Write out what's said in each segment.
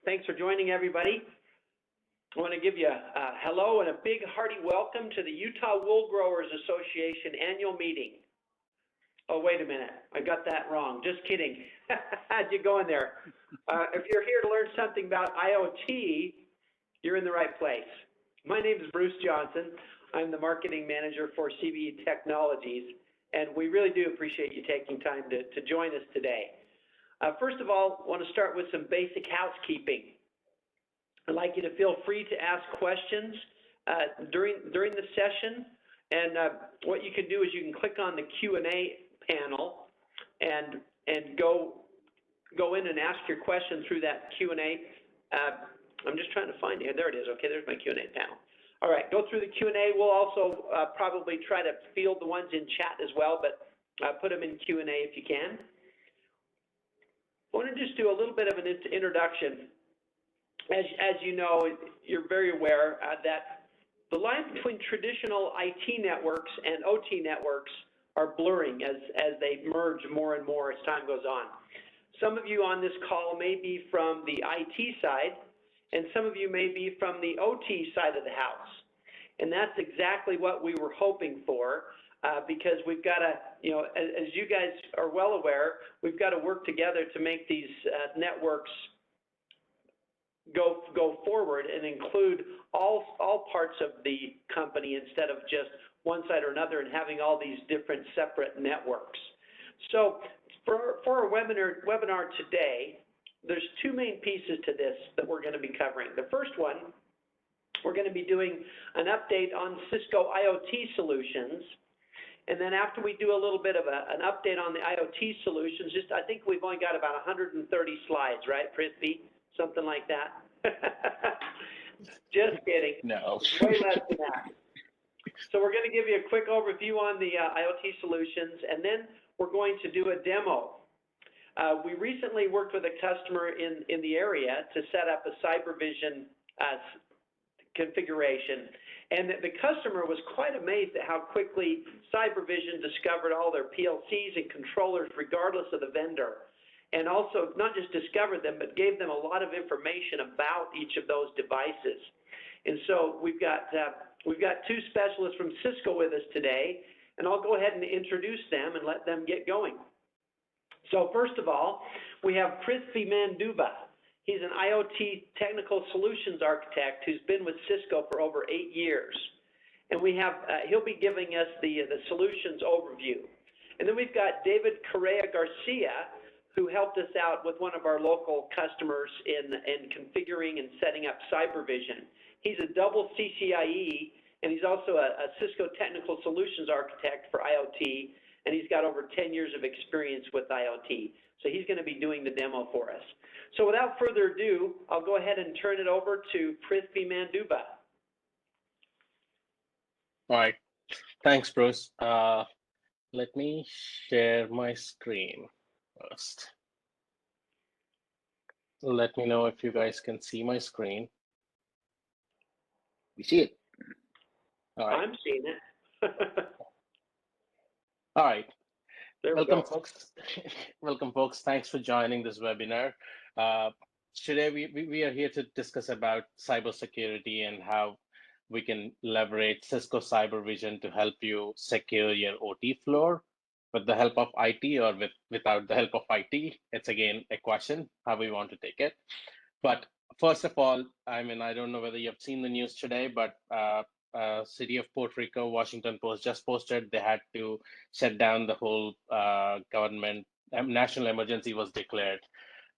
Thanks for joining, everybody. I want to give you a hello and a big hearty welcome to the Utah Wool Growers Association annual meeting. Oh, wait a minute. I got that wrong. Just kidding. How'd you go in there? If you're here to learn something about IoT, you're in the right place. My name is Bruce Johnson. I'm the marketing manager for CBE Technologies, and we really do appreciate you taking time to join us today. First of all, I want to start with some basic housekeeping. I'd like you to feel free to ask questions during the session, and what you can do is you can click on the Q&A panel and go in and ask your question through that Q&A. I'm just trying to find it. There it is. Okay, there's my Q&A panel. All right, go through the Q&A. We'll also probably try to field the ones in chat as well, but put them in Q&A if you can. I want to just do a little bit of an introduction. As you know, you're very aware that the line between traditional IT networks and OT networks are blurring as they merge more and more as time goes on. Some of you on this call may be from the IT side, and some of you may be from the OT side of the house. And that's exactly what we were hoping for, because we've got to, as you guys are well aware, we've got to work together to make these networks go forward and include all parts of the company instead of just one side or another and having all these different separate networks. So for our webinar today, there's two main pieces to this that we're going to be covering. The first one, we're going to be doing an update on Cisco IoT solutions. And then after we do a little bit of an update on the IoT solutions, I think we've only got about 130 slides, right, Prithvi? Something like that. Just kidding. No. Way less than that. So we're going to give you a quick overview on the IoT solutions, and then we're going to do a demo. We recently worked with a customer in the area to set up a Cybervision configuration, and the customer was quite amazed at how quickly Cybervision discovered all their PLCs and controllers regardless of the vendor. And also not just discovered them, but gave them a lot of information about each of those devices. And so we've got two specialists from Cisco with us today, and I'll go ahead and introduce them and let them get going. So first of all, we have Prithvi Manduba. He's an IoT technical solutions architect who's been with Cisco for over 8 years. And we have, he'll be giving us the solutions overview. And then we've got David Correa Garcia, who helped us out with one of our local customers in configuring and setting up Cybervision. He's a double CCIE, and he's also a Cisco Technical Solutions Architect for IoT, and he's got over 10 years of experience with IoT. So he's going to be doing the demo for us. So without further ado, I'll go ahead and turn it over to Prithvi Manduba. All right. Thanks, Bruce. Let me share my screen first. Let me know if you guys can see my screen. We see it. All right. I'm seeing it. All right. Welcome, folks. Welcome, folks. Thanks for joining this webinar. Today, we are here to discuss about cybersecurity and how we can leverage Cisco Cybervision to help you secure your OT floor with the help of IT or without the help of IT. It's again a question how we want to take it. But first of all, I mean, I don't know whether you've seen the news today, but City of Puerto Rico, Washington Post just posted they had to shut down the whole government. National emergency was declared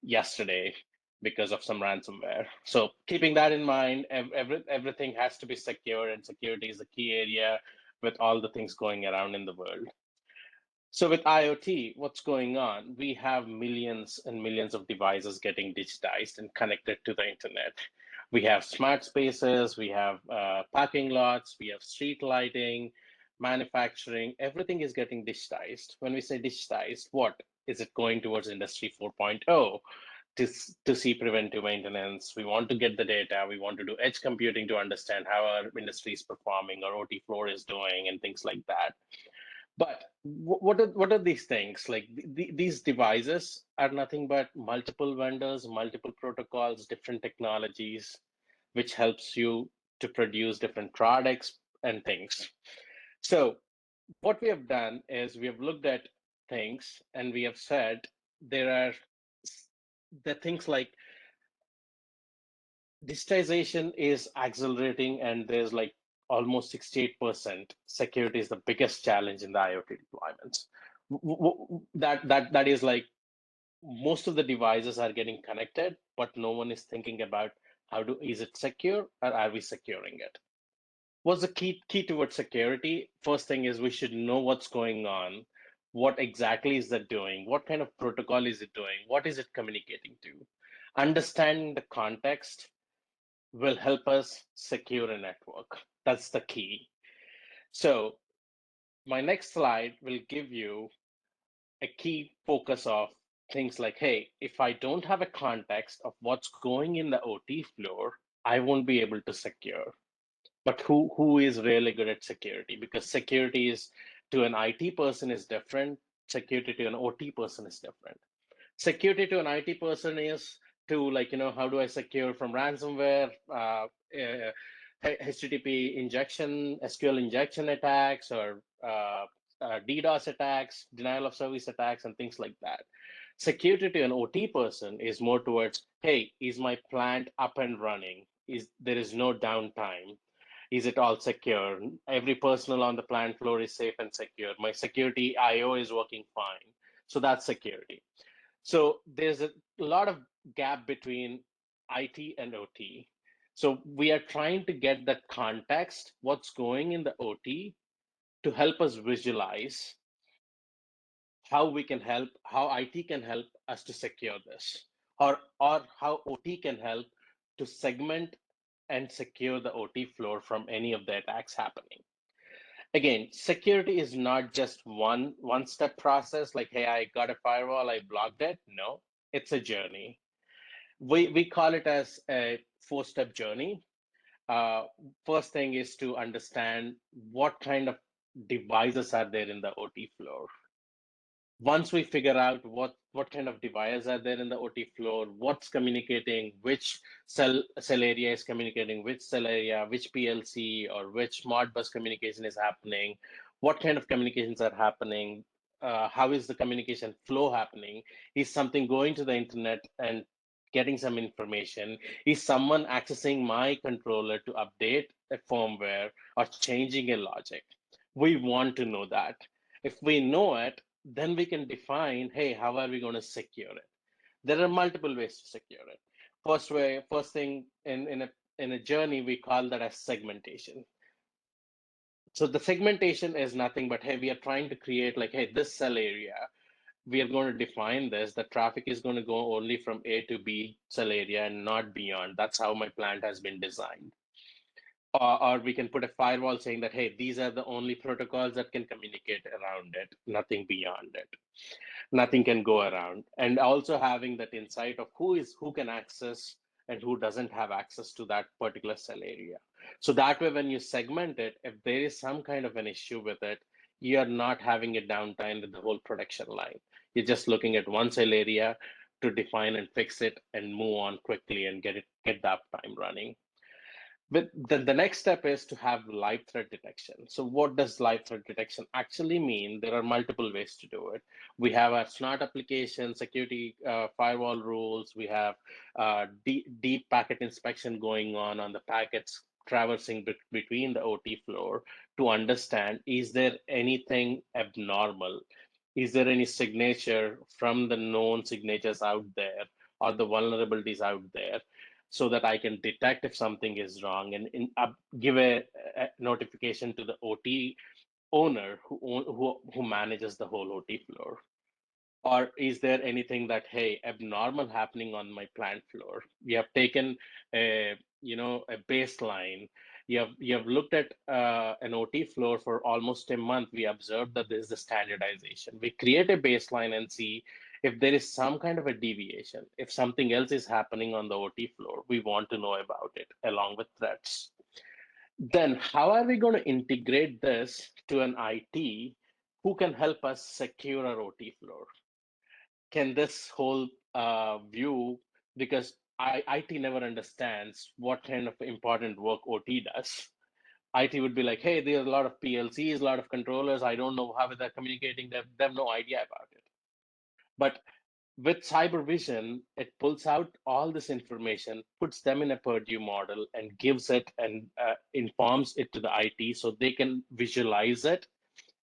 yesterday because of some ransomware. So keeping that in mind, everything has to be secure, and security is a key area with all the things going around in the world. So with IoT, what's going on? We have millions and millions of devices getting digitized and connected to the internet. We have smart spaces, we have parking lots, we have street lighting, manufacturing, everything is getting digitized. When we say digitized, what? Is it going towards Industry 4.0 to see preventive maintenance? We want to get the data, we want to do edge computing to understand how our industry is performing, our OT floor is doing, and things like that. But what are these things? Like these devices are nothing but multiple vendors, multiple protocols, different technologies, which helps you to produce different products and things. So what we have done is we have looked at things and we have said there are the things like digitization is accelerating and there's like almost 68% security is the biggest challenge in the IoT deployments. That is like most of the devices are getting connected, but no one is thinking about is it secure or are we securing it? What's the key towards security? First thing is we should know what's going on. What exactly is that doing? What kind of protocol is it doing? What is it communicating to? Understanding the context will help us secure a network. That's the key. So my next slide will give you a key focus of things like, hey, if I don't have a context of what's going in the OT floor, I won't be able to secure. But who is really good at security? Because security is to an IT person is different. Security to an OT person is different. Security to an IT person is to like, how do I secure from ransomware, HTTP injection, SQL injection attacks, or DDoS attacks, denial of service attacks, and things like that. Security to an OT person is more towards, hey, is my plant up and running? Is there is no downtime? Is it all secure? Every personnel on the plant floor is safe and secure. My security IO is working fine. So that's security. So there's a lot of gap between IT and OT. So we are trying to get that context, what's going in the OT, to help us visualize how we can help, how IT can help us to secure this, or how OT can help to segment and secure the OT floor from any of the attacks happening. Again, security is not just one step process like, hey, I got a firewall, I blocked it. No, it's a journey. We call it as a 4-step journey. First thing is to understand what kind of devices are there in the OT floor. Once we figure out what kind of devices are there in the OT floor, what's communicating, which cell area is communicating which cell area, which PLC or which Modbus communication is happening, what kind of communications are happening, how is the communication flow happening? Is something going to the internet and getting some information? Is someone accessing my controller to update a firmware or changing a logic? We want to know that. If we know it, then we can define, hey, how are we going to secure it? There are multiple ways to secure it. First thing in a journey, we call that as segmentation. So the segmentation is nothing but, hey, we are trying to create like, hey, this cell area, we are going to define this. The traffic is going to go only from A to B cell area and not beyond. That's how my plant has been designed. Or we can put a firewall saying that, hey, these are the only protocols that can communicate around it, nothing beyond it. Nothing can go around. And also having that insight of who can access and who doesn't have access to that particular cell area. So that way, when you segment it, if there is some kind of an issue with it, you're not having a downtime with the whole production line. You're just looking at one cell area to define and fix it and move on quickly and get the uptime running. But the next step is to have live threat detection. So what does live threat detection actually mean? There are multiple ways to do it. We have a smart application, security firewall rules. We have deep packet inspection going on the packets traversing between the OT floor to understand, is there anything abnormal? Is there any signature from the known signatures out there or the vulnerabilities out there, so that I can detect if something is wrong and give a notification to the OT owner who manages the whole OT floor? Or is there anything that, hey, abnormal happening on my plant floor? We have taken a baseline. You have looked at an OT floor for almost a month. We observed that there is a standardization. We create a baseline and see if there is some kind of a deviation. If something else is happening on the OT floor, we want to know about it along with threats. Then how are we going to integrate this to an IT who can help us secure our OT floor? Can this whole view, because IT never understands what kind of important work OT does. IT would be like, hey, there's a lot of PLCs, a lot of controllers. I don't know how they're communicating. They have no idea about it. But with Cybervision, it pulls out all this information, puts them in a Purdue model, and gives it and informs it to the IT so they can visualize it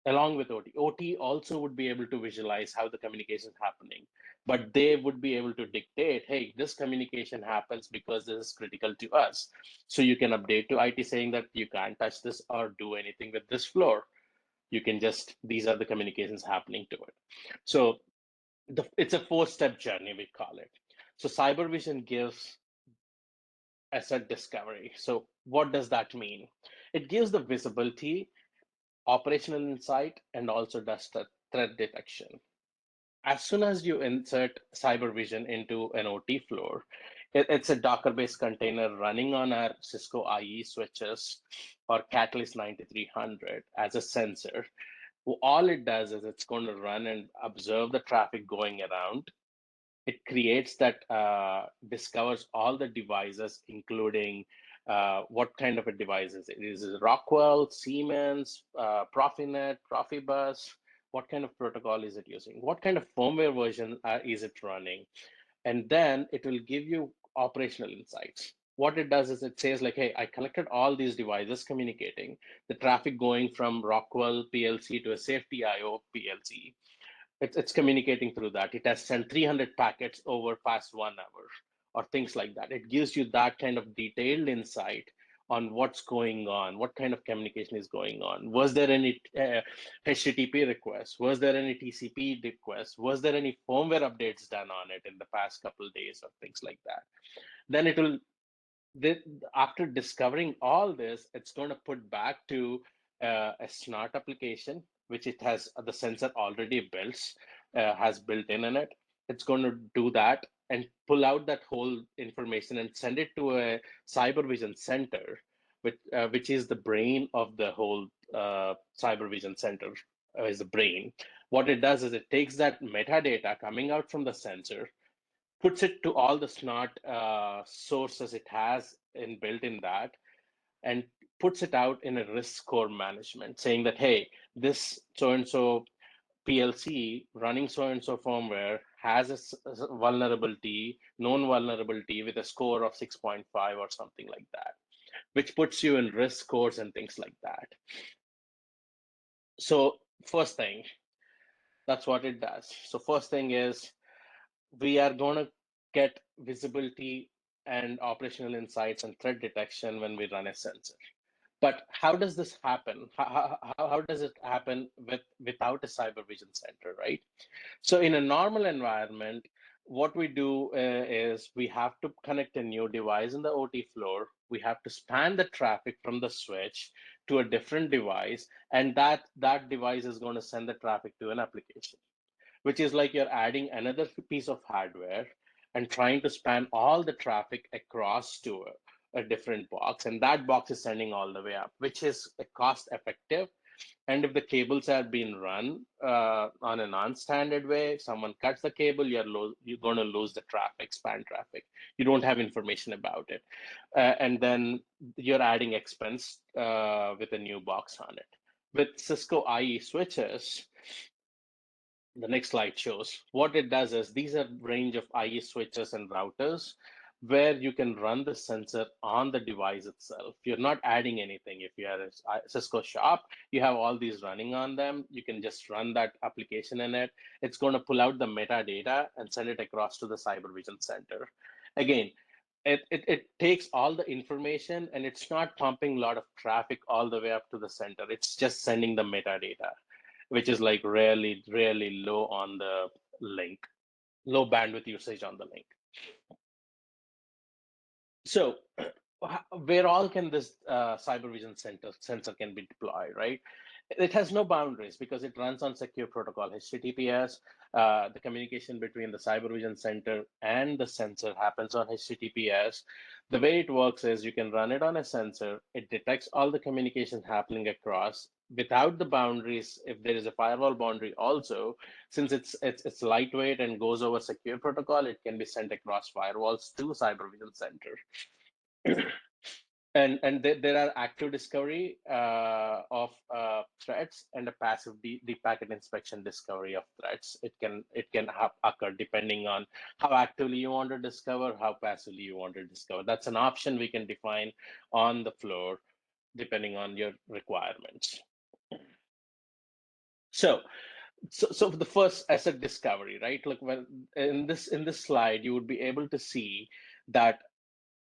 along with OT. OT also would be able to visualize how the communication is happening, but they would be able to dictate, hey, this communication happens because this is critical to us. So you can update to IT saying that you can't touch this or do anything with this floor. You can just, these are the communications happening to it. So it's a 4-step journey, we call it. So Cybervision gives asset discovery. So what does that mean? It gives the visibility, operational insight, and also does threat detection. As soon as you insert Cybervision into an OT floor, it's a Docker-based container running on our Cisco IE switches or Catalyst 9300 as a sensor. All it does is it's going to run and observe the traffic going around. It creates that, discovers all the devices, including what kind of a device is it? Is it Rockwell, Siemens, Profinet, Profibus? What kind of protocol is it using? What kind of firmware version is it running? And then it will give you operational insights. What it does is it says like, hey, I collected all these devices communicating, the traffic going from Rockwell PLC to a safety IO PLC. It's communicating through that. It has sent 300 packets over past 1 hour or things like that. It gives you that kind of detailed insight on what's going on, what kind of communication is going on. Was there any HTTP requests? Was there any TCP requests? Was there any firmware updates done on it in the past couple of days or things like that? Then it will, after discovering all this, it's going to put back to a smart application, which it has the sensor already built, has built in it. It's going to do that and pull out that whole information and send it to a Cybervision center, which is the brain of the whole Cybervision center, is the brain. What it does is it takes that metadata coming out from the sensor, puts it to all the smart sources it has built in that, and puts it out in a risk score management, saying that, hey, this so and so PLC running so and so firmware has a vulnerability, known vulnerability with a score of 6.5 or something like that, which puts you in risk scores and things like that. So first thing, that's what it does. So first thing is we are going to get visibility and operational insights and threat detection when we run a sensor. But how does this happen? How does it happen without a Cybervision center, right? So in a normal environment, what we do is we have to connect a new device in the OT floor. We have to span the traffic from the switch to a different device, and that device is going to send the traffic to an application, which is like you're adding another piece of hardware and trying to span all the traffic across to a different box. And that box is sending all the way up, which is cost effective. And if the cables are being run on a non-standard way, someone cuts the cable, you're going to lose the traffic, span traffic. You don't have information about it. And then you're adding expense with a new box on it. With Cisco IE switches, the next slide shows what it does is these are range of IE switches and routers where you can run the sensor on the device itself. You're not adding anything. If you are a Cisco shop, you have all these running on them. You can just run that application in it. It's going to pull out the metadata and send it across to the Cybervision center. Again, it takes all the information and it's not pumping a lot of traffic all the way up to the center. It's just sending the metadata, which is like really, really low on the link, low bandwidth usage on the link. So where all can this Cybervision sensor can be deployed, right? It has no boundaries because it runs on secure protocol, HTTPS. The communication between the Cybervision center and the sensor happens on HTTPS. The way it works is you can run it on a sensor. It detects all the communication happening across. without the boundaries, if there is a firewall boundary also, since it's lightweight and goes over secure protocol, it can be sent across firewalls to Cybervision Center. And there are active discovery of threats and a passive the packet inspection discovery of threats. It can occur depending on how actively you want to discover, how passively you want to discover. That's an option we can define on the floor depending on your requirements. So, so the first asset discovery, right? Look, when in this slide, you would be able to see that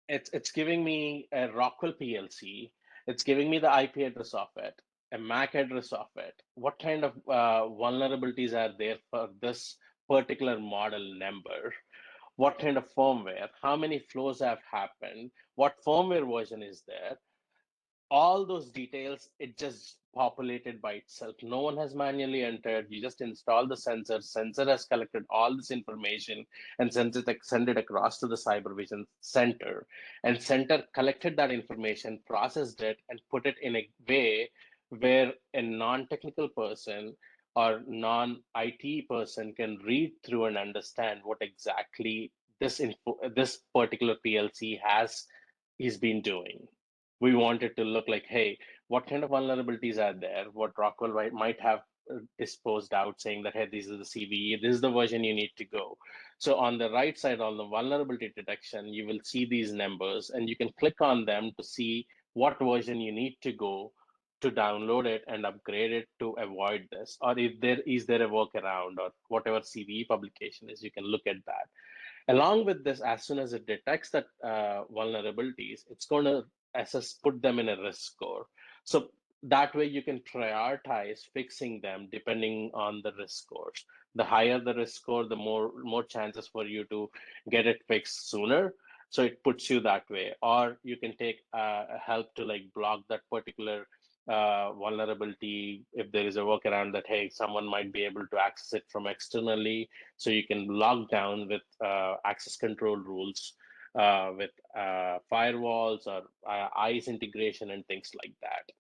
it's giving me a Rockwell PLC. It's giving me the IP address of it, a MAC address of it. What kind of vulnerabilities are there for this particular model number? What kind of firmware? How many flows have happened? What firmware version is there? All those details, it just populated by itself. No one has manually entered. You just install the sensor has collected all this information and send it across to the Cybervision center, and center collected that information, processed it, and put it in a way where a non-technical person or non-IT person can read through and understand what exactly this particular PLC is been doing. We want it to look like, hey, what kind of vulnerabilities are there? What Rockwell might have disposed out, saying that, hey, this is the CVE, this is the version you need to go. So on the right side, on the vulnerability detection, you will see these numbers, and you can click on them to see what version you need to go to download it and upgrade it to avoid this, or if there a workaround, or whatever CVE publication is, you can look at that. Along with this, as soon as it detects that vulnerabilities, it's going to put them in a risk score. So that way you can prioritize fixing them depending on the risk scores. The higher the risk score, the more chances for you to get it fixed sooner. So it puts you that way. Or you can take help to like block that particular vulnerability if there is a workaround that, hey, someone might be able to access it from externally, so you can lock down with access control rules, with firewalls or ICE integration and things like that.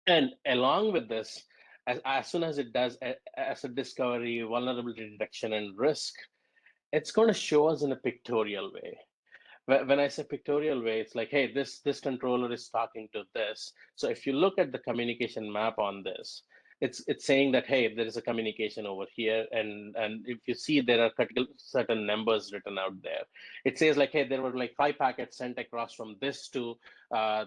And along with this, as soon as it does asset discovery, vulnerability detection, and risk, it's going to show us in a pictorial way. When I say pictorial way, it's like, hey, this controller is talking to this. So if you look at the communication map on this, it's saying that, hey, there is a communication over here, and if you see there are certain numbers written out there, it says like, hey, there were like 5 packets sent across from this to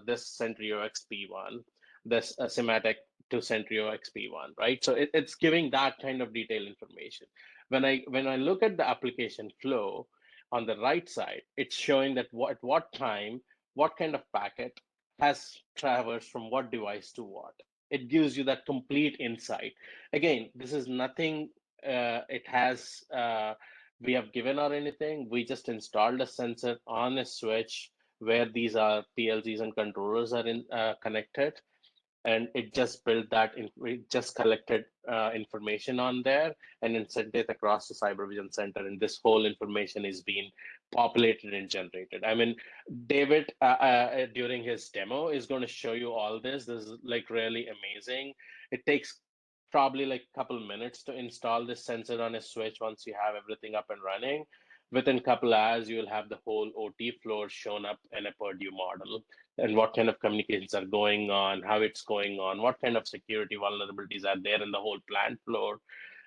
this Centrio XP1, this Symantec to Centrio XP1, right? So it's giving that kind of detailed information. When I look at the application flow, on the right side, it's showing that at what time, what kind of packet has traversed from what device to what. It gives you that complete insight. Again, this is nothing it has we have given or anything. We just installed a sensor on a switch where these are PLCs and controllers are connected, and it just built that it just collected information on there and then sent it across the Cybervision Center, and this whole information is being populated and generated. I mean, David during his demo is going to show you all this is like really amazing. It takes probably like a couple minutes to install this sensor on a switch. Once you have everything up and running, within a couple hours you will have the whole OT floor shown up in a Purdue model, and what kind of communications are going on, how it's going on, what kind of security vulnerabilities are there in the whole plant floor,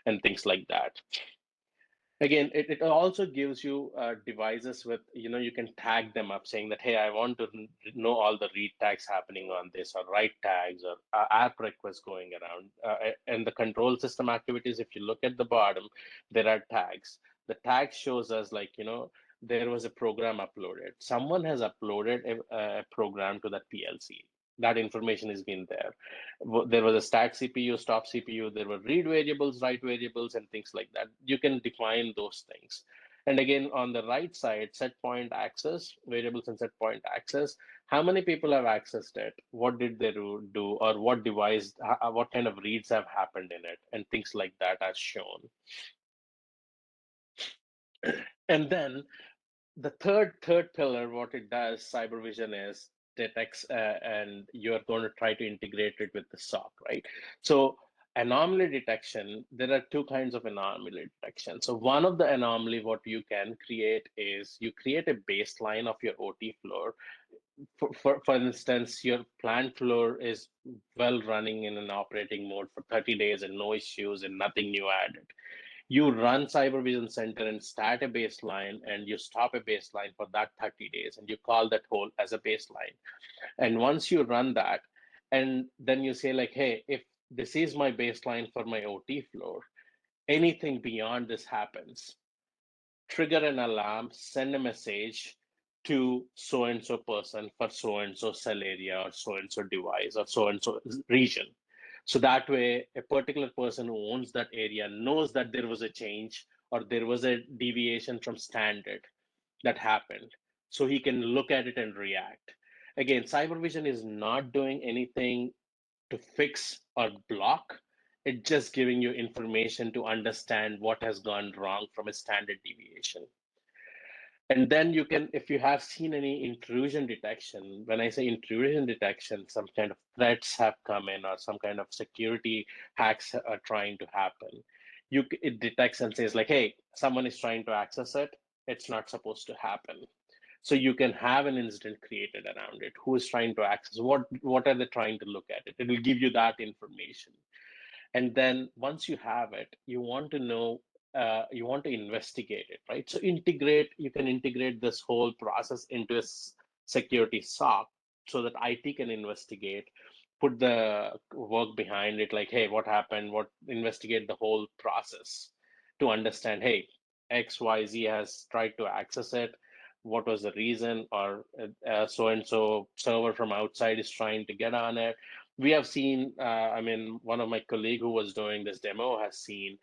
and things like that. Again, it also gives you devices with, you can tag them up saying that, hey, I want to know all the read tags happening on this, or write tags, or app requests going around. And the control system activities, if you look at the bottom, there are tags. The tag shows us like, there was a program uploaded. Someone has uploaded a program to that PLC. That information has been there. There was a start CPU, stop CPU, there were read variables, write variables, and things like that. You can define those things. And again, on the right side, set point access, variables and set point access, how many people have accessed it, what did they do, or what device, what kind of reads have happened in it, and things like that are shown. And then the third pillar, what it does, Cybervision, is detects and you're going to try to integrate it with the SOC, right? So anomaly detection, there are two kinds of anomaly detection. So one of the anomaly, what you can create is you create a baseline of your OT floor. For instance, your plant floor is well running in an operating mode for 30 days and no issues and nothing new added. You run Cybervision Center and start a baseline and you stop a baseline for that 30 days and you call that hole as a baseline. And once you run that, and then you say like, hey, if this is my baseline for my OT floor, anything beyond this happens, trigger an alarm, send a message to so and so person for so and so cell area or so and so device or so and so region. So that way, a particular person who owns that area knows that there was a change or there was a deviation from standard that happened. So he can look at it and react. Again, Cybervision is not doing anything to fix or block. It's just giving you information to understand what has gone wrong from a standard deviation. And then you can, if you have seen any intrusion detection, when I say intrusion detection, some kind of threats have come in or some kind of security hacks are trying to happen. It detects and says like, hey, someone is trying to access it. It's not supposed to happen. So you can have an incident created around it. Who is trying to access? What are they trying to look at it? It will give you that information. And then once you have it, you want to know, you want to investigate it, right? So you can integrate this whole process into a security SOC so that IT can investigate, put the work behind it, like, hey, what happened? Investigate the whole process to understand, hey, XYZ has tried to access it. What was the reason? Or so and so server from outside is trying to get on it. We have seen, I mean, one of my colleague who was doing this demo has seen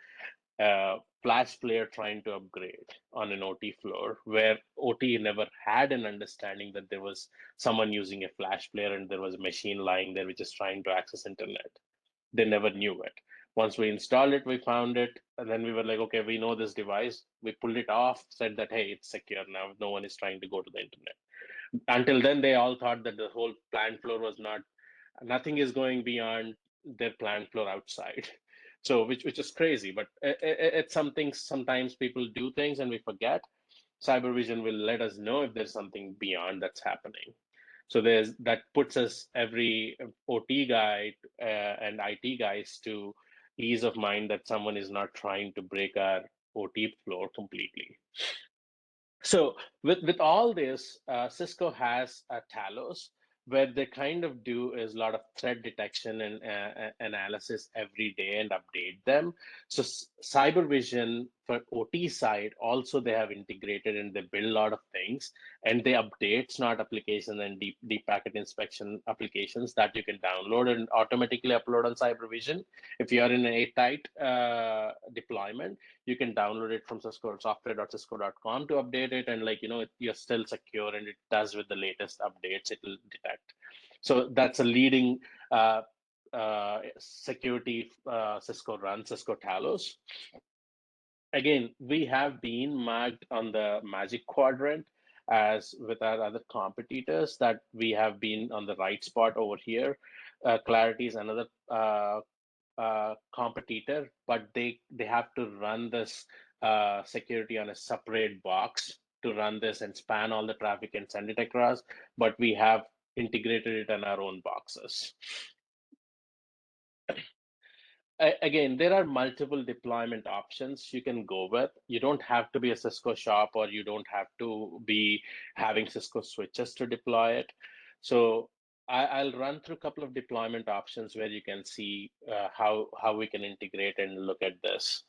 a Flash player trying to upgrade on an OT floor where OT never had an understanding that there was someone using a Flash player and there was a machine lying there which is trying to access internet. They never knew it. Once we installed it, we found it, and then we were like, okay, we know this device. We pulled it off, said that, hey, it's secure now. No one is trying to go to the internet. Until then, they all thought that the whole plant floor was not, nothing is going beyond their plant floor outside. So, which is crazy, but it's something, sometimes people do things and we forget. Cybervision will let us know if there's something beyond that's happening. So that puts us, every OT guy and IT guys, to ease of mind that someone is not trying to break our OT floor completely. So with all this, Cisco has Talos, where they kind of do is a lot of threat detection and analysis every day and update them. So Cybervision for OT side also they have integrated and they build a lot of things and they update smart applications and deep packet inspection applications that you can download and automatically upload on Cybervision. If you are in an A-tight deployment, you can download it from Cisco software.cisco.com to update it, and like you're still secure and it does with the latest updates, it will detect. So that's a leading security Cisco runs, Cisco Talos. Again, we have been marked on the Magic Quadrant as with our other competitors that we have been on the right spot over here. Clarity is another competitor, but they have to run this security on a separate box to run this and span all the traffic and send it across. But we have integrated it in our own boxes. Again, there are multiple deployment options you can go with. You don't have to be a Cisco shop or you don't have to be having Cisco switches to deploy it. So I'll run through a couple of deployment options where you can see how we can integrate and look at this.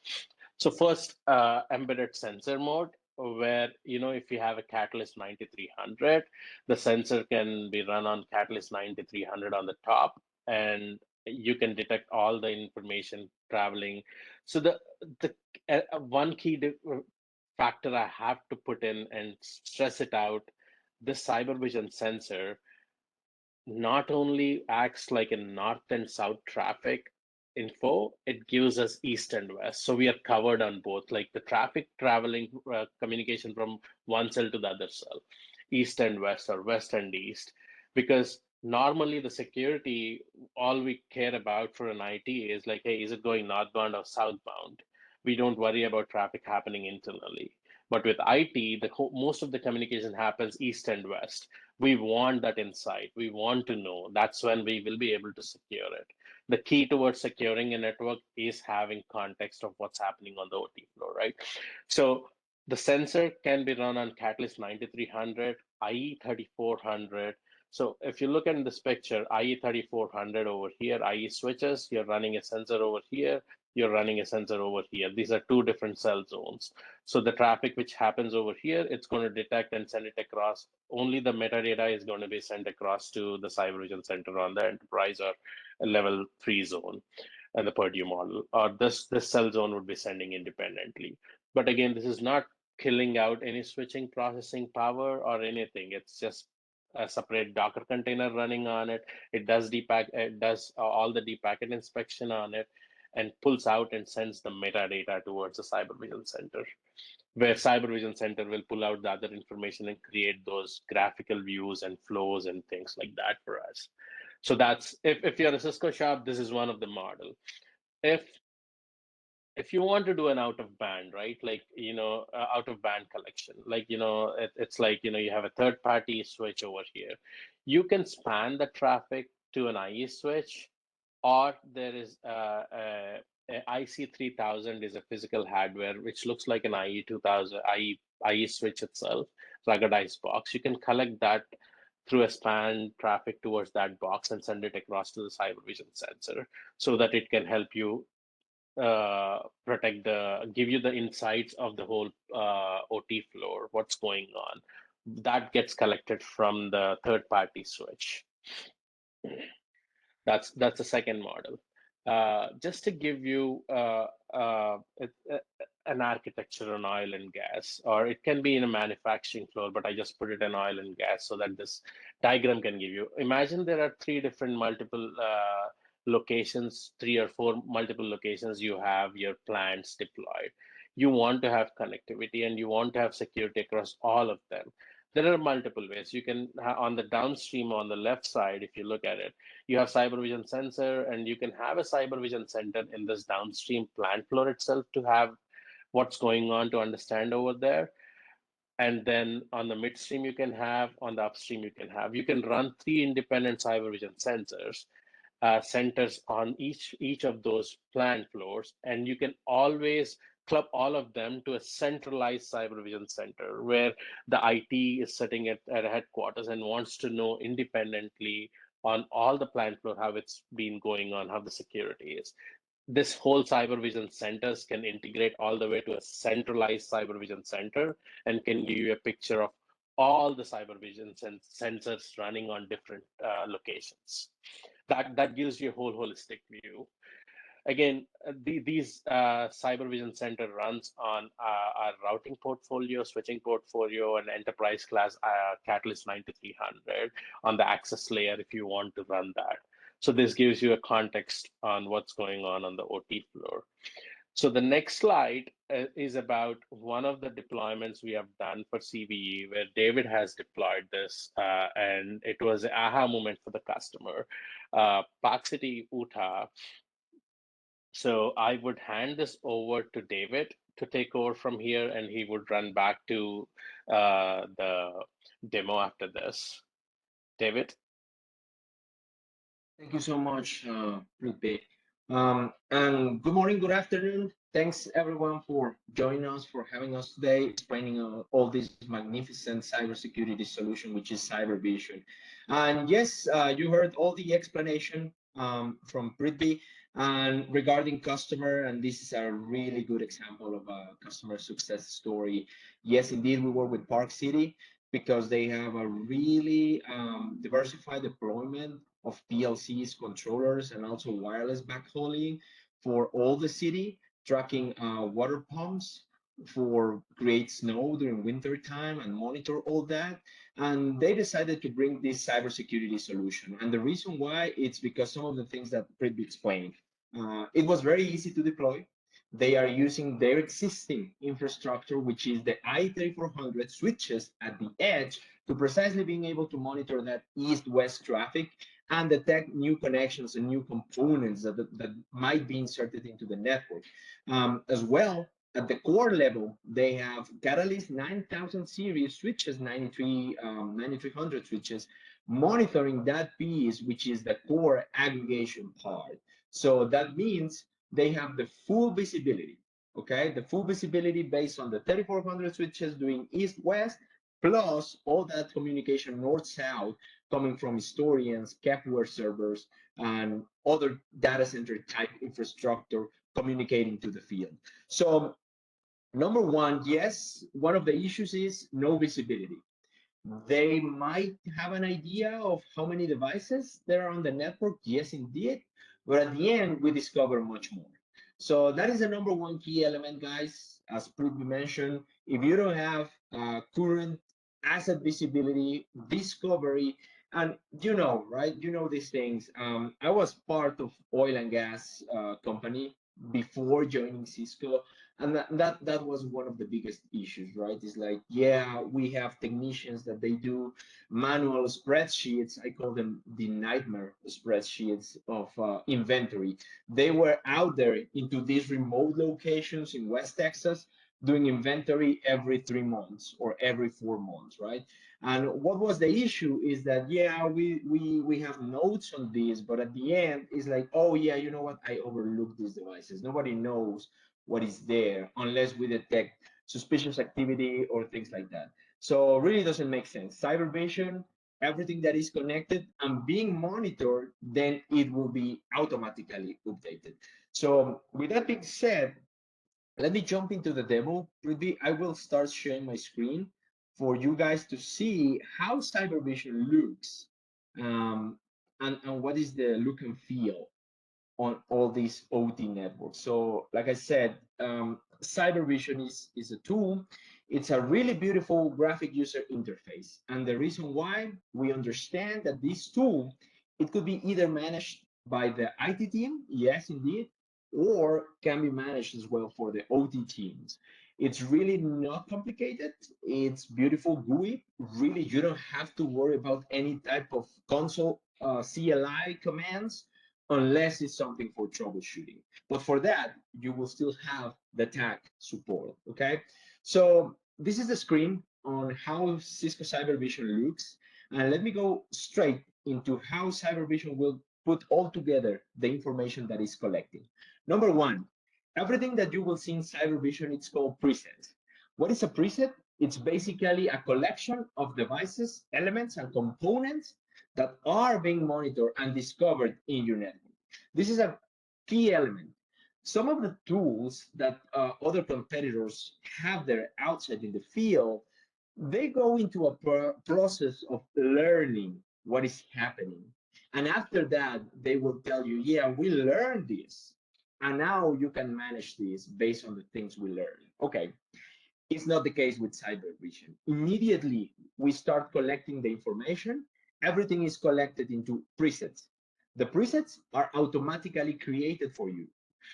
So first, embedded sensor mode, where if you have a Catalyst 9300, the sensor can be run on Catalyst 9300 on the top, and you can detect all the information traveling. So the one key factor I have to put in and stress it out, this Cybervision sensor not only acts like a north and south traffic info, it gives us east and west. So we are covered on both, like the traffic traveling communication from one cell to the other cell, east and west or west and east. because normally the security, all we care about for an IT is like, hey, is it going northbound or southbound? We don't worry about traffic happening internally. But with IT, most of the communication happens east and west. We want that insight. We want to know. That's when we will be able to secure it. The key towards securing a network is having context of what's happening on the OT floor, right? So the sensor can be run on Catalyst 9300, IE 3400. So if you look at this picture, IE 3400 over here, IE switches, you're running a sensor over here, you're running a sensor over here. These are two different cell zones. So the traffic which happens over here, it's going to detect and send it across. Only the metadata is going to be sent across to the Cybervision Center on the enterprise or level 3 zone and the Purdue model, or this cell zone would be sending independently. But again, this is not killing out any switching processing power or anything. It's just a separate Docker container running on it. It does all the deep packet inspection on it and pulls out and sends the metadata towards the Cybervision Center, where Cybervision Center will pull out the other information and create those graphical views and flows and things like that for us. So that's if you're a Cisco shop, this is one of the model. If if you want to do an out of band, right? Like, out of band collection, like, it's like, you have a third party switch over here. You can span the traffic to an IE switch, or there is a IC3000 is a physical hardware which looks like an IE switch itself, ruggedized box. You can collect that through a span traffic towards that box and send it across to the Cybervision sensor so that it can help you give you the insights of the whole OT floor, what's going on. That gets collected from the third party switch. That's the second model. Just to give you an architecture on oil and gas, or it can be in a manufacturing floor, but I just put it in oil and gas so that this diagram can give you. Imagine there are three different multiple locations, three or four multiple locations you have your plants deployed. You want to have connectivity and you want to have security across all of them. There are multiple ways. You can, on the downstream on the left side, if you look at it, you have Cybervision sensor, and you can have a Cybervision center in this downstream plant floor itself to have what's going on to understand over there. And then on the midstream you can have, on the upstream you can run three independent Cybervision sensors, centers on each of those plant floors, and you can always club all of them to a centralized Cybervision center where the IT is sitting at a headquarters and wants to know independently on all the plant floor how it's been going on, how the security is. This whole Cybervision centers can integrate all the way to a centralized Cybervision center and can give you a picture of all the Cybervision sensors running on different locations. That gives you a whole holistic view. Again, these Cybervision Center runs on our routing portfolio, switching portfolio, and enterprise class Catalyst 9300 on the access layer if you want to run that. So this gives you a context on what's going on the OT floor. So the next slide is about one of the deployments we have done for CVE, where David has deployed this, and it was an aha moment for the customer, Park City, Utah. So I would hand this over to David to take over from here, and he would run back to the demo after this. David? Thank you so much, Rupe. And good morning, good afternoon. Thanks everyone for joining us, for having us today, explaining all this magnificent cybersecurity solution, which is Cybervision. And yes, you heard all the explanation from Prithvi and regarding customer, and this is a really good example of a customer success story. Yes, indeed, we work with Park City because they have a really diversified deployment of PLCs, controllers, and also wireless backhauling for all the city, tracking water pumps for great snow during winter time and monitor all that. And they decided to bring this cybersecurity solution. And the reason why, it's because some of the things that Prithvi explained. It was very easy to deploy. They are using their existing infrastructure, which is the i3400 switches at the edge, to precisely being able to monitor that east-west traffic and detect new connections and new components that might be inserted into the network. As well, at the core level, they have Catalyst 9000 series switches, 9300 switches, monitoring that piece, which is the core aggregation part. So that means they have the full visibility, okay? The full visibility based on the 3400 switches doing east-west, plus all that communication north-south coming from historians, Kepler servers, and other data center type infrastructure communicating to the field. So number one, yes, one of the issues is no visibility. They might have an idea of how many devices there are on the network. Yes, indeed. But at the end, we discover much more. So that is the number one key element, guys. As Prithvi mentioned, if you don't have current asset visibility, discovery, and you know, right? You know these things. I was part of oil and gas company before joining Cisco, and that was one of the biggest issues, right? It's like, yeah, we have technicians that they do manual spreadsheets. I call them the nightmare spreadsheets of inventory. They were out there into these remote locations in West Texas doing inventory every 3 months or every 4 months, right? And what was the issue is that, yeah, we have notes on this, but at the end it's like, oh yeah, you know what, I overlooked these devices. Nobody knows what is there unless we detect suspicious activity or things like that. So really doesn't make sense. Cybervision, everything that is connected and being monitored, then it will be automatically updated. So with that being said, let me jump into the demo. I will start sharing my screen for you guys to see how Cybervision looks, and what is the look and feel on all these OT networks. So like I said, Cybervision is a tool. It's a really beautiful graphic user interface. And the reason why, we understand that this tool, it could be either managed by the IT team, yes, indeed, or can be managed as well for the OT teams. It's really not complicated. It's beautiful GUI. Really, you don't have to worry about any type of console CLI commands unless it's something for troubleshooting. But for that, you will still have the tag support, okay? So this is the screen on how Cisco Cybervision looks. And let me go straight into how Cybervision will put all together the information that is collecting. Number one, everything that you will see in Cybervision, it's called presets. What is a preset? It's basically a collection of devices, elements, and components that are being monitored and discovered in your network. This is a key element. Some of the tools that other competitors have there outside in the field, they go into a process of learning what is happening. And after that, they will tell you, yeah, we learned this. And now you can manage this based on the things we learned. Okay, it's not the case with Cybervision. Immediately we start collecting the information, everything is collected into presets. The presets are automatically created for you.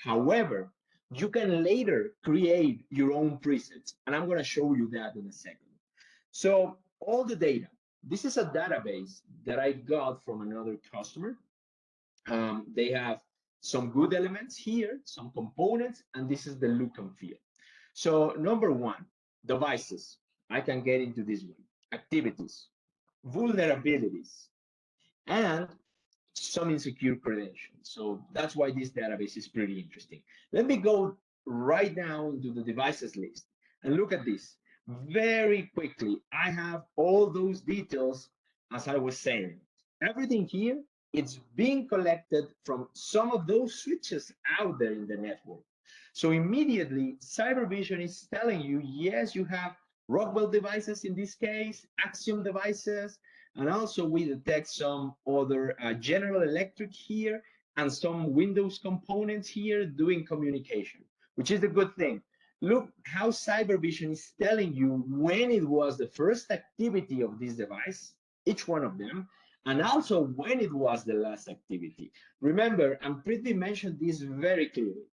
However, you can later create your own presets, and I'm going to show you that in a second. So all the data, this is a database that I got from another customer. They have some good elements here, some components, and this is the look and feel. So number one, devices. I can get into this one. Activities, vulnerabilities, and some insecure credentials. So that's why this database is pretty interesting. Let me go right now to the devices list and look at this. Very quickly, I have all those details, as I was saying. Everything here, it's being collected from some of those switches out there in the network. So immediately, Cybervision is telling you, yes, you have Rockwell devices in this case, Axiom devices, and also we detect some other General Electric here and some Windows components here doing communication, which is a good thing. Look how Cybervision is telling you when it was the first activity of this device, each one of them, and also when it was the last activity. Remember, and Prithvi mentioned this very clearly,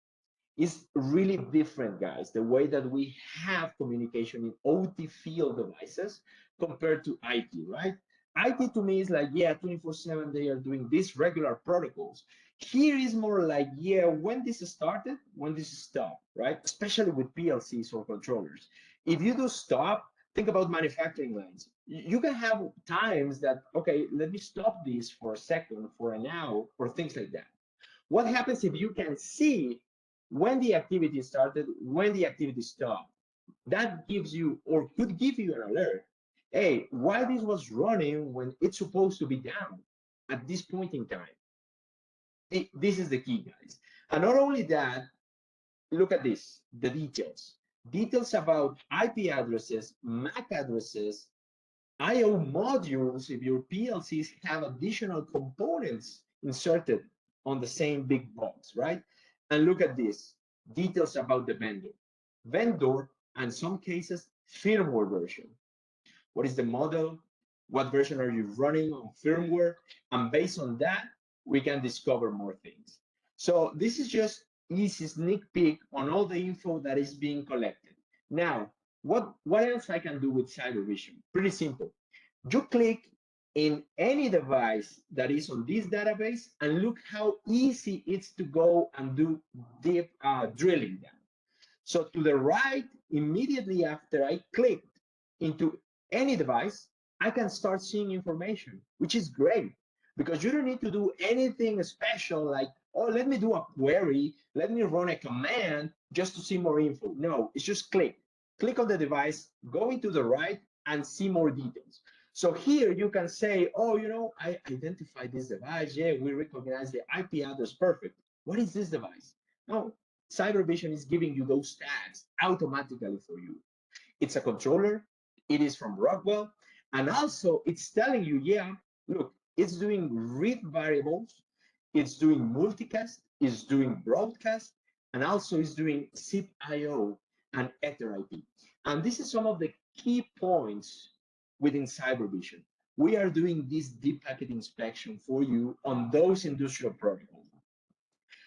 is really different, guys. The way that we have communication in OT field devices compared to IT, right? IT to me is like, yeah, 24/7 they are doing these regular protocols. Here is more like, yeah, when this started, when this stopped, right? Especially with PLCs or controllers. If you do stop, think about manufacturing lines. You can have times that, okay, let me stop this for a second, for an hour, or things like that. What happens if you can see when the activity started, when the activity stopped? That gives you, or could give you, an alert. Hey, why this was running when it's supposed to be down at this point in time? This is the key, guys. And not only that, look at this, the details. Details about IP addresses, MAC addresses, I/O modules, if your PLCs have additional components inserted on the same big box, right? And look at this, details about the vendor, and some cases, firmware version. What is the model? What version are you running on firmware? And based on that, we can discover more things. So this is just easy sneak peek on all the info that is being collected. Now, what else I can do with Cybervision? Pretty simple. You click in any device that is on this database and look how easy it's to go and do deep drilling down. So to the right, immediately after I clicked into any device, I can start seeing information, which is great because you don't need to do anything special like, oh, let me do a query, let me run a command just to see more info. No, it's just click on the device, go into the right and see more details. So here you can say, oh, I identified this device. Yeah, we recognize the IP address. Perfect. What is this device? No, Cybervision is giving you those tags automatically for you. It's a controller, it is from Rockwell, and also it's telling you, yeah, look, it's doing read variables, it's doing multicast, it's doing broadcast, and also it's doing SIP IO and Ether IP. And this is some of the key points within Cybervision. We are doing this deep packet inspection for you on those industrial protocols.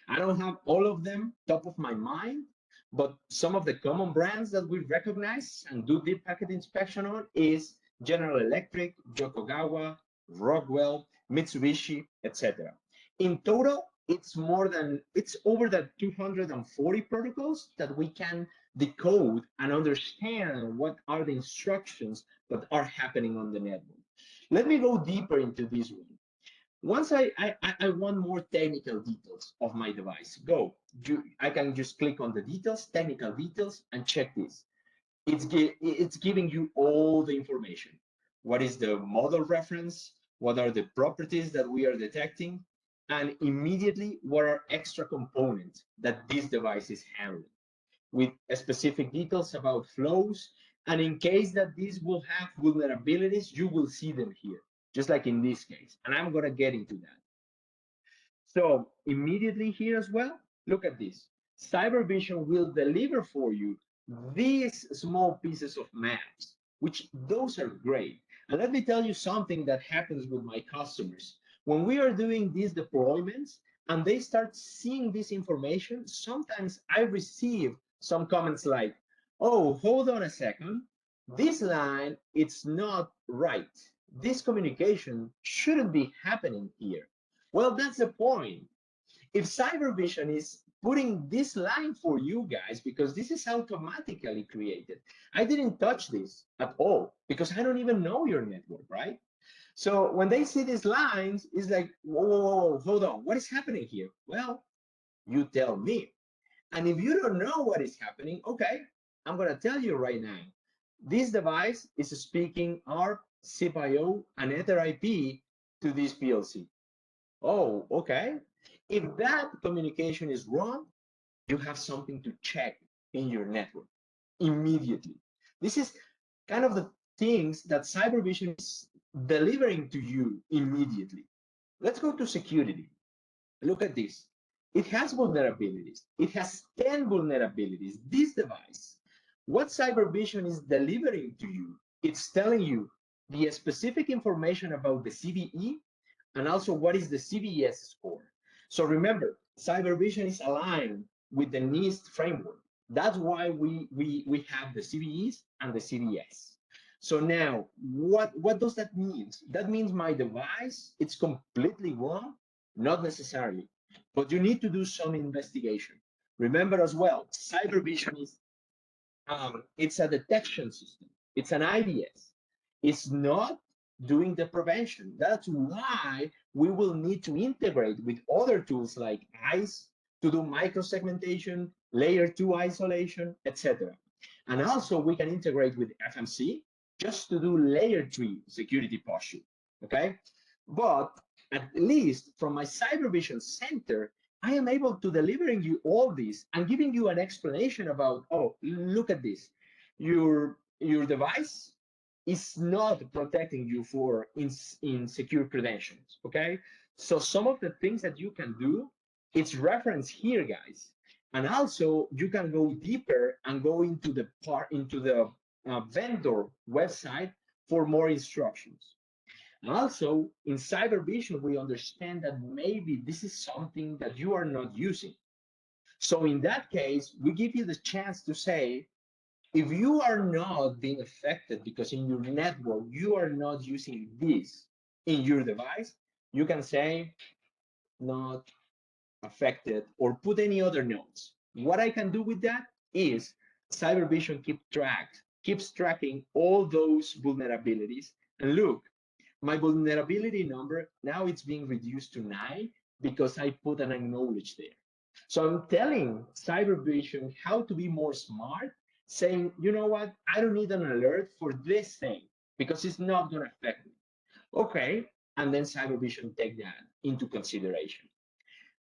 I don't have all of them top of my mind, but some of the common brands that we recognize and do deep packet inspection on is General Electric, Yokogawa, Rockwell, Mitsubishi, etc. In total, it's over the 240 protocols that we can decode and understand what are the instructions that are happening on the network. Let me go deeper into this one. Once I want more technical details of my device, I can just click on the details, technical details, and check this. It's giving you all the information. What is the model reference? What are the properties that we are detecting? And immediately, what are extra components that this device is handling with specific details about flows. And in case that these will have vulnerabilities, you will see them here, just like in this case. And I'm going to get into that. So immediately here as well, look at this. Cybervision will deliver for you these small pieces of maps, which those are great. And let me tell you something that happens with my customers. When we are doing these deployments and they start seeing this information, sometimes I receive some comments like, oh, hold on a second. This line, it's not right. This communication shouldn't be happening here. Well, that's the point. If Cybervision is putting this line for you guys, because this is automatically created, I didn't touch this at all because I don't even know your network, right? So when they see these lines, it's like, whoa, hold on, what is happening here? Well, you tell me. And if you don't know what is happening, okay, I'm going to tell you right now. This device is speaking ARP, SIP-IO, and Ether IP to this PLC. Oh, okay. If that communication is wrong, you have something to check in your network immediately. This is kind of the things that Cybervision is delivering to you immediately. Let's go to security. Look at this. It has vulnerabilities. It has 10 vulnerabilities. This device, what Cybervision is delivering to you, it's telling you the specific information about the CVE and also what is the CVS score. So remember, Cybervision is aligned with the NIST framework. That's why we have the CVEs and the CVS. So now, what does that mean? That means my device, it's completely wrong? Not necessarily, but you need to do some investigation. Remember as well, Cybervision is it's a detection system. It's an IDS. It's not doing the prevention. That's why we will need to integrate with other tools like ICE to do microsegmentation, layer 2 isolation, etc. And also we can integrate with FMC just to do layer 3 security posture, okay? But at least from my Cybervision center, I am able to delivering you all this and giving you an explanation about, oh, look at this. Your device is not protecting you for insecure credentials, okay? So some of the things that you can do, it's referenced here, guys. And also you can go deeper and go into the vendor website for more instructions. And also in Cybervision, we understand that maybe this is something that you are not using. So in that case, we give you the chance to say, if you are not being affected because in your network, you are not using this in your device, you can say not affected or put any other notes. What I can do with that is Cybervision keeps tracking all those vulnerabilities. And look, my vulnerability number, now it's being reduced to 9 because I put an acknowledge there. So I'm telling Cybervision how to be more smart, saying, you know what, I don't need an alert for this thing because it's not going to affect me. Okay, and then Cybervision take that into consideration.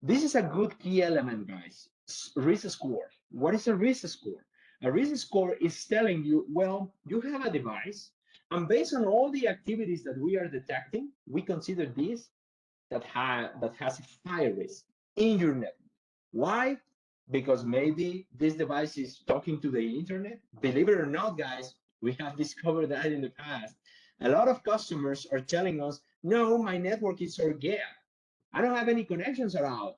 This is a good key element, guys. Risk score. What is a risk score? A risk score is telling you, well, you have a device, and based on all the activities that we are detecting, we consider this that has a high risk in your network. Why? Because maybe this device is talking to the internet. Believe it or not, guys, we have discovered that in the past. A lot of customers are telling us, no, my network is organic. I don't have any connections at all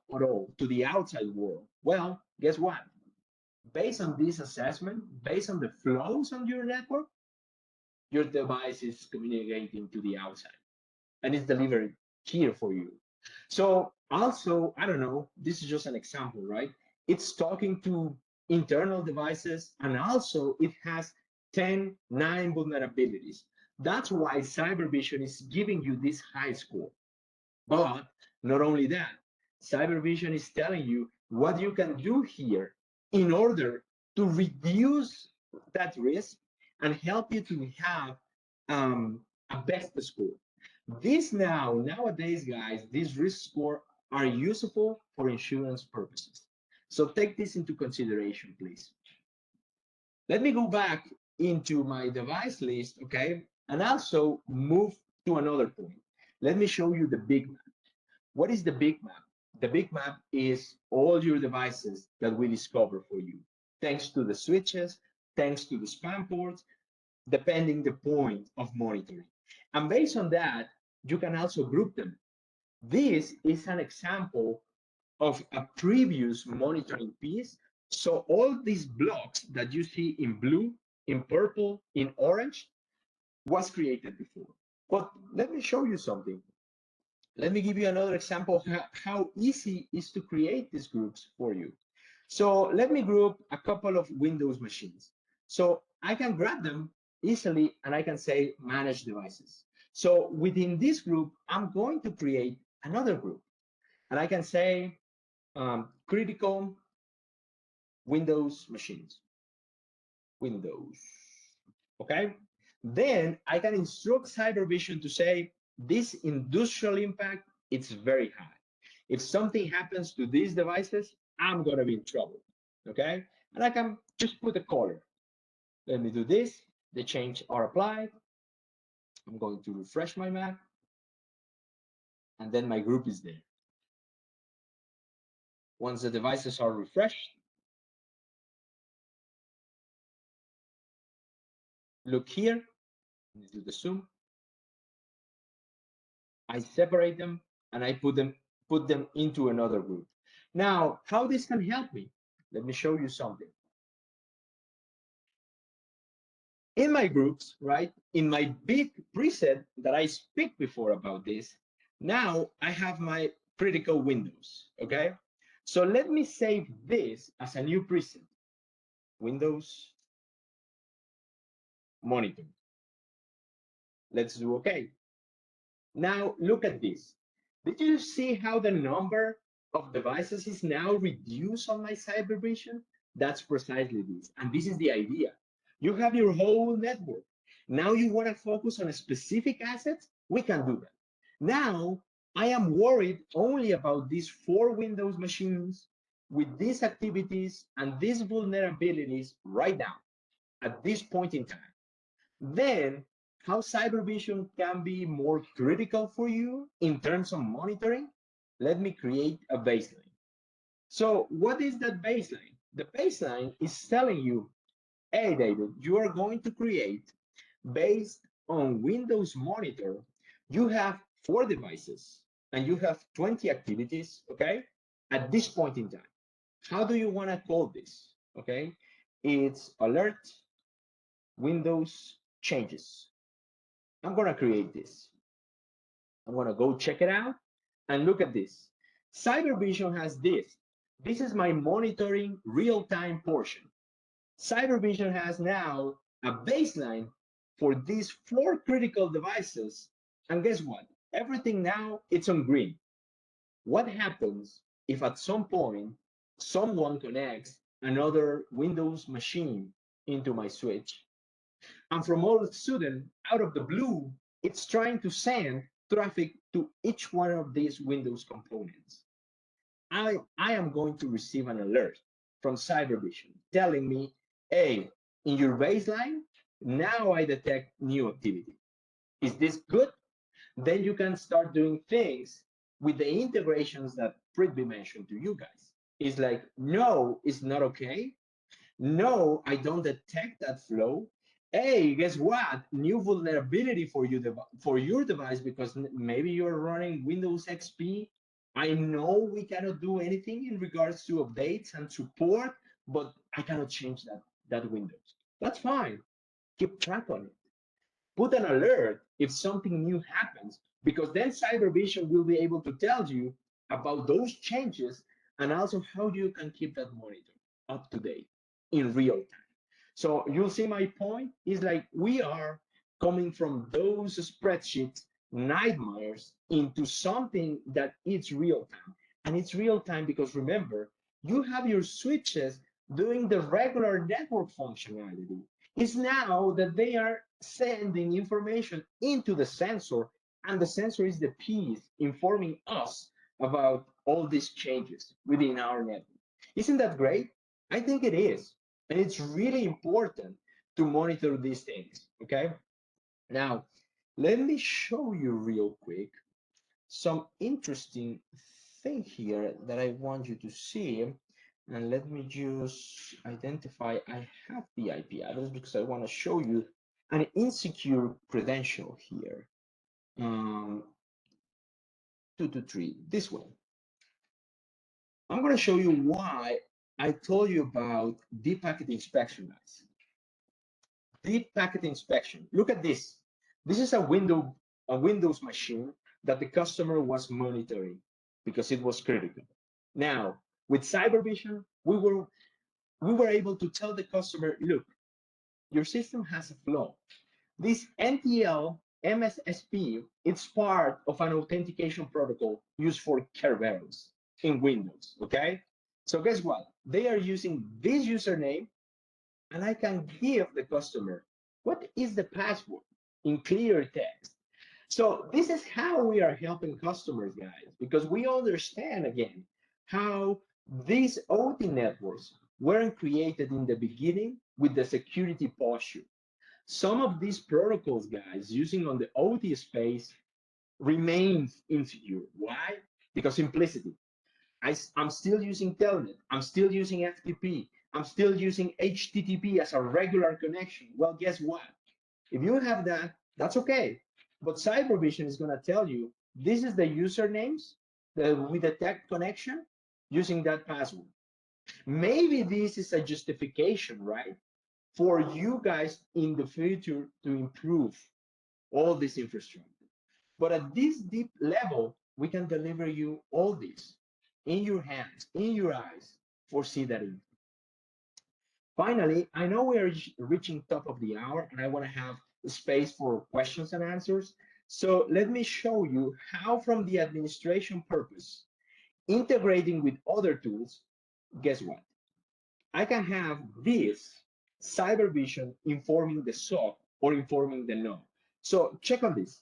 to the outside world. Well, guess what? Based on this assessment, based on the flows on your network, your device is communicating to the outside and it's delivered here for you. So also, I don't know, this is just an example, right? It's talking to internal devices and also it has 9 vulnerabilities. That's why Cybervision is giving you this high score. But not only that, Cybervision is telling you what you can do here in order to reduce that risk and help you to have a best score. Nowadays, guys, these risk score are useful for insurance purposes. So take this into consideration, please. Let me go back into my device list, okay? And also move to another point. Let me show you the big map. What is the big map? The big map is all your devices that we discover for you, thanks to the switches, thanks to the spam ports, depending the point of monitoring. And based on that, you can also group them. This is an example of a previous monitoring piece. So all these blocks that you see in blue, in purple, in orange, was created before. But let me show you something. Let me give you another example of how easy it is to create these groups for you. So let me group a couple of Windows machines. So I can grab them easily and I can say manage devices. So within this group, I'm going to create another group and I can say critical Windows machines. Windows, okay? Then I can instruct Cybervision to say this industrial impact, it's very high. If something happens to these devices, I'm gonna be in trouble, okay? And I can just put a color. Let me do this, the changes are applied. I'm going to refresh my Mac, and then my group is there. Once the devices are refreshed, look here, do the zoom. I separate them and I put them into another group. Now, how this can help me? Let me show you something. In my groups, right, in my big preset that I speak before about this, now I have my critical windows, okay? So let me save this as a new preset, Windows monitor. Let's do okay. Now look at this. Did you see how the number of devices is now reduced on my Cybervision? That's precisely this. And this is the idea. You have your whole network. Now you want to focus on specific assets? We can do that. Now I am worried only about these 4 Windows machines with these activities and these vulnerabilities right now at this point in time. Then how Cybervision can be more critical for you in terms of monitoring? Let me create a baseline. So what is that baseline? The baseline is telling you, hey, David, you are going to create based on Windows Monitor, you have 4 devices and you have 20 activities, okay? At this point in time, how do you want to call this? Okay, it's alert Windows changes. I'm going to create this. I'm going to go check it out and look at this. Cybervision has this. This is my monitoring real-time portion. Cybervision has now a baseline for these 4 critical devices. And guess what? Everything now it's on green. What happens if at some point someone connects another Windows machine into my switch? And from all of a sudden, out of the blue, it's trying to send traffic to each one of these Windows components. I am going to receive an alert from Cybervision telling me, hey, in your baseline, now I detect new activity. Is this good? Then you can start doing things with the integrations that Prithvi mentioned to you guys. It's like, no, it's not okay. No, I don't detect that flow. Hey, guess what? New vulnerability for your device because maybe you're running Windows XP. I know we cannot do anything in regards to updates and support, but I cannot change that Windows. That's fine. Keep track on it. Put an alert if something new happens, because then Cybervision will be able to tell you about those changes and also how you can keep that monitor up to date in real time. So you'll see my point is like we are coming from those spreadsheets nightmares into something that it's real time. And it's real time because remember, you have your switches doing the regular network functionality. It's now that they are sending information into the sensor, and the sensor is the piece informing us about all these changes within our network. Isn't that great? I think it is. And it's really important to monitor these things, okay? Now, let me show you real quick some interesting thing here that I want you to see. And let me just identify, I have the IP address because I want to show you an insecure credential here. 223, this one. I'm going to show you why I told you about deep packet inspection, guys. Deep packet inspection. Look at this. This is a Windows machine that the customer was monitoring because it was critical. Now, with Cybervision, we were able to tell the customer, look, your system has a flaw. This NTL MSSP, it's part of an authentication protocol used for Kerberos in Windows, okay? So guess what? They are using this username, and I can give the customer, what is the password in clear text? So this is how we are helping customers, guys, because we understand, again, how these OT networks weren't created in the beginning with the security posture. Some of these protocols, guys, using on the OT space remains insecure. Why? Because simplicity. I'm still using Telnet. I'm still using FTP. I'm still using HTTP as a regular connection. Well, guess what? If you have that, that's okay. But Cybervision is going to tell you this is the usernames that we detect connection using that password. Maybe this is a justification, right, for you guys in the future to improve all this infrastructure. But at this deep level, we can deliver you all this in your hands, in your eyes, foresee that in. Finally, I know we are reaching top of the hour and I want to have space for questions and answers. So let me show you how from the administration purpose, integrating with other tools, guess what? I can have this Cybervision informing the SOC or informing the node. So check on this.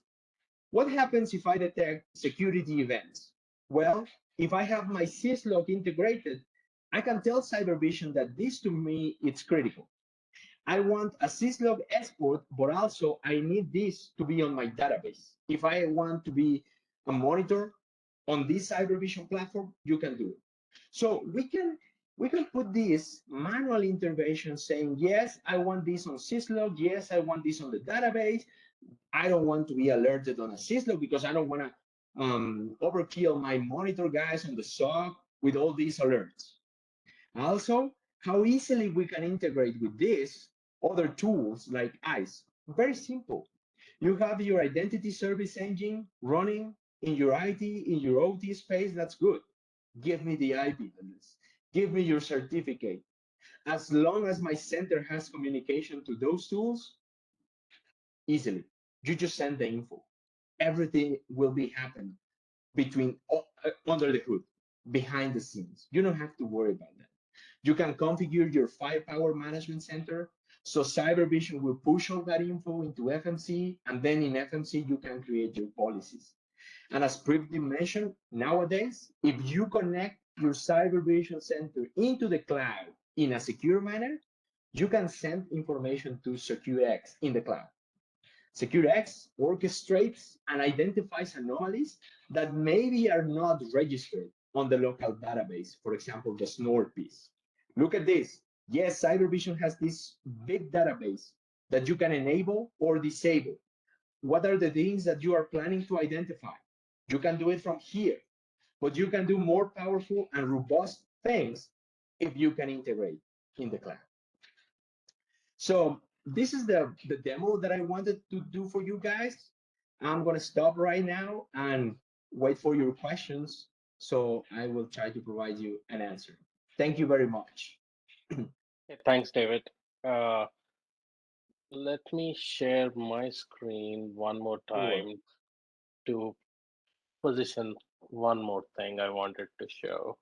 What happens if I detect security events? Well, if I have my syslog integrated, I can tell Cybervision that this to me is critical. I want a syslog export, but also I need this to be on my database. If I want to be a monitor on this Cybervision platform, you can do it. So we can put this manual intervention saying, yes, I want this on syslog. Yes, I want this on the database. I don't want to be alerted on a syslog because I don't want to overkill my monitor guys on the SOC with all these alerts. Also, how easily we can integrate with this other tools like ICE. Very simple. You have your identity service engine running in your IT, in your OT space, that's good. Give me the IP address. Give me your certificate. As long as my center has communication to those tools, easily. You just send the info. Everything will be happening between under the hood, behind the scenes. You don't have to worry about that. You can configure your firepower management center. So Cybervision will push all that info into FMC, and then in FMC, you can create your policies. And as previously mentioned, nowadays, if you connect your Cybervision center into the cloud in a secure manner, you can send information to SecureX in the cloud. SecureX orchestrates and identifies anomalies that maybe are not registered on the local database, for example, the snort piece. Look at this. Yes, Cybervision has this big database that you can enable or disable. What are the things that you are planning to identify? You can do it from here, but you can do more powerful and robust things if you can integrate in the cloud. So this is the demo that I wanted to do for you guys. I'm going to stop right now and wait for your questions. So I will try to provide you an answer. Thank you very much. Thanks, David. Uh, Let me share my screen one more time to position one more thing I wanted to show.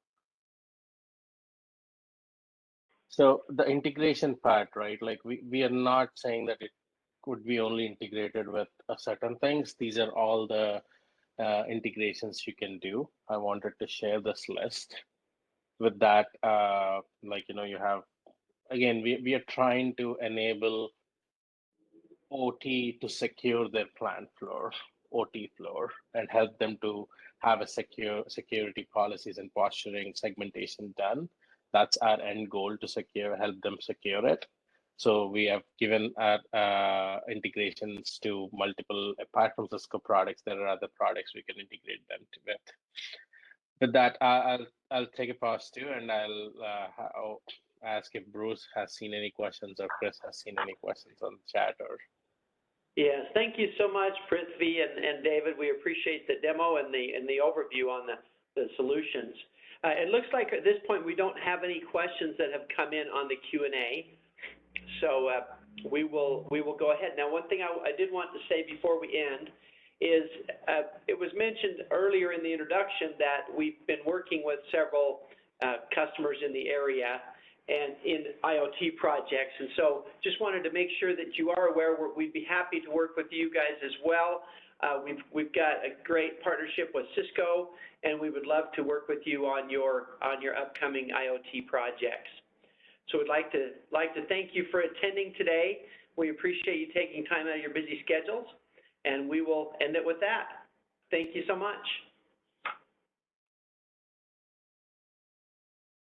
So the integration part, right? Like we are not saying that it could be only integrated with certain things. These are all the integrations you can do. I wanted to share this list. With that, you have, again, we are trying to enable OT to secure their plant floor, OT floor, and help them to have a security policies and posturing segmentation done. That's our end goal, to help them secure it. So we have given integrations to multiple, apart from Cisco products, there are other products we can integrate them with. With that, I'll take a pause too, and I'll ask if Bruce has seen any questions or Chris has seen any questions on the chat or. Yes, thank you so much, Prithvi and David. We appreciate the demo and the overview on the solutions. It looks like at this point we don't have any questions that have come in on the Q&A, so we will go ahead. Now, one thing I did want to say before we end is it was mentioned earlier in the introduction that we've been working with several customers in the area and in IoT projects, and so just wanted to make sure that you are aware we'd be happy to work with you guys as well. We've got a great partnership with Cisco, and we would love to work with you on your upcoming IoT projects. So we'd like to thank you for attending today. We appreciate you taking time out of your busy schedules, and we will end it with that. Thank you so much.